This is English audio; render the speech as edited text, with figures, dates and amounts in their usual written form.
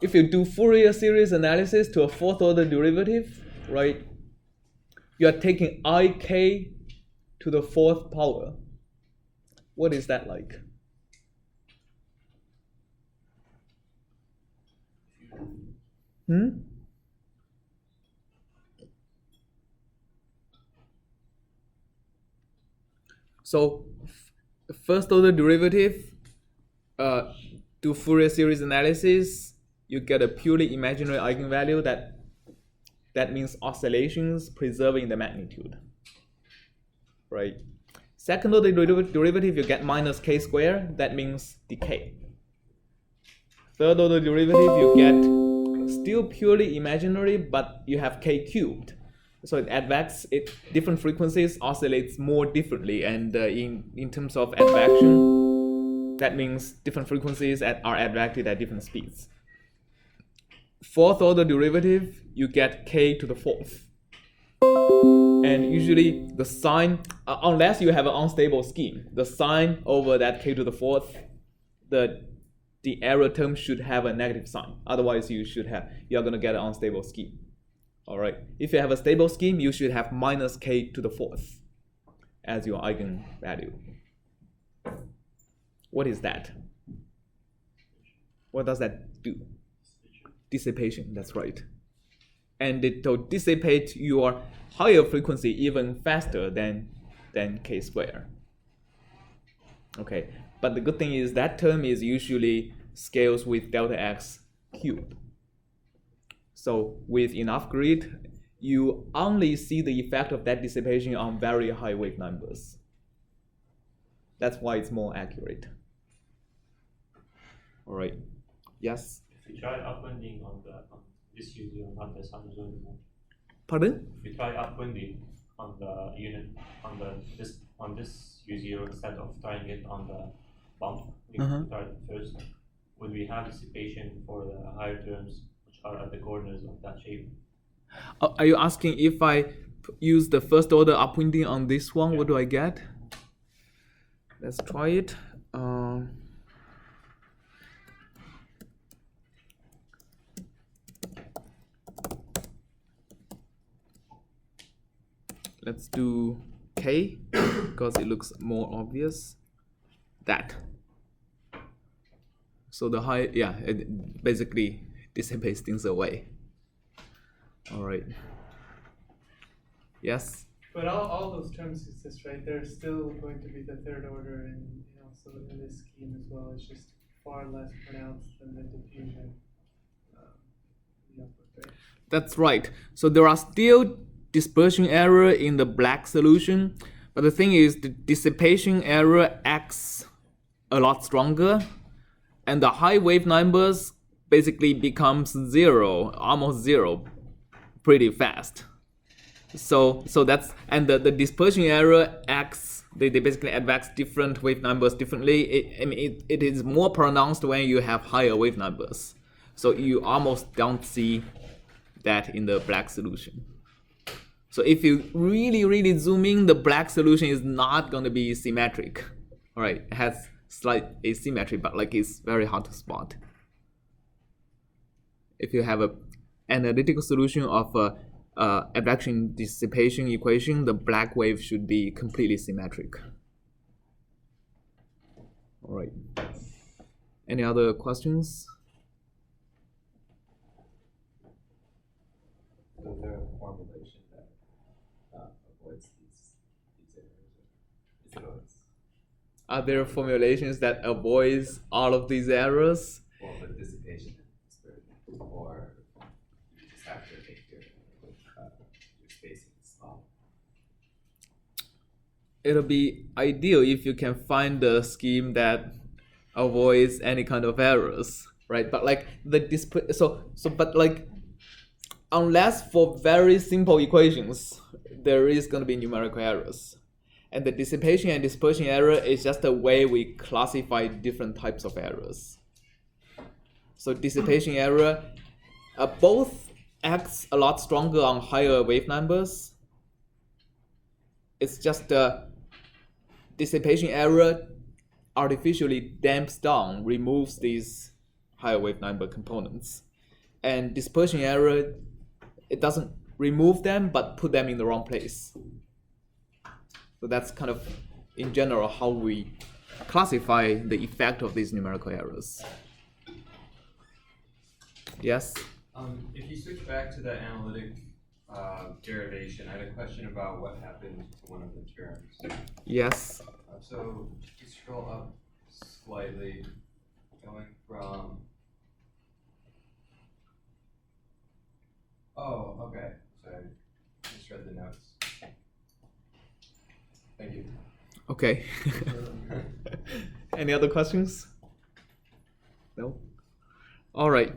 if you do Fourier series analysis to a fourth order derivative, right, you are taking ik to the fourth power. What is that like? So first order derivative, do Fourier series analysis, you get a purely imaginary eigenvalue that means oscillations preserving the magnitude, right? Second order derivative, you get minus k squared, that means decay. Third order derivative, you get still purely imaginary, but you have k cubed. So it advex, different frequencies oscillates more differently, and in terms of advection, that means different frequencies are advected at different speeds. Fourth order derivative, you get k to the fourth. And usually the sign, unless you have an unstable scheme, the sign over that k to the fourth, the error term should have a negative sign. Otherwise you're going to get an unstable scheme. All right. If you have a stable scheme, you should have minus k to the fourth as your eigenvalue. What is that? What does that do? Dissipation, that's right. And it will dissipate your higher frequency even faster than k squared. Okay, but the good thing is that term is usually scales with delta x cubed. So with enough grid, you only see the effect of that dissipation on very high wave numbers. That's why it's more accurate. All right. Yes? If you try upwinding on this UZO, not the sinusoidal. Pardon? If you try upwinding on the unit on this UZO instead of trying it on the bump, we try it first. Would we have dissipation for the higher terms which are at the corners of that shape? Are you asking if I use the first order upwinding on this one, yeah, what do I get? Let's try it. Let's do k because it looks more obvious. That. So the high, yeah, it basically dissipates things away. All right. Yes. But all those terms exist, right? They're still going to be the third order, and so in this scheme as well. It's just far less pronounced than the diffusion. Right? That's right. So there are still dispersion error in the black solution, but the thing is the dissipation error acts a lot stronger, and the high wave numbers basically becomes zero, almost zero, pretty fast. So that's, and the dispersion error acts, they basically advex different wave numbers differently. It is more pronounced when you have higher wave numbers. So you almost don't see that in the black solution. So if you really zoom in, the black solution is not going to be symmetric. All right, it has slight asymmetry, but like it's very hard to spot. If you have an analytical solution of a advection dissipation equation, the black wave should be completely symmetric. All right. Any other questions? So there a formulation that avoids these errors? Are there formulations that avoids all of these errors? Well, the dissipation and dispersion, or you just have to make your spacing small. It'll be ideal if you can find a scheme that avoids any kind of errors, right? But like but like, unless for very simple equations, there is going to be numerical errors. And the dissipation and dispersion error is just a way we classify different types of errors. So dissipation error, both acts a lot stronger on higher wave numbers. It's just dissipation error artificially damps down, removes these higher wave number components. And dispersion error, it doesn't remove them but put them in the wrong place. So that's kind of, in general, how we classify the effect of these numerical errors. Yes? If you switch back to the analytic derivation, I had a question about what happened to one of the terms. Yes. So if you scroll up slightly, going from... Oh, okay. Sorry. Misread the notes. Thank you. Okay. Any other questions? No? All right.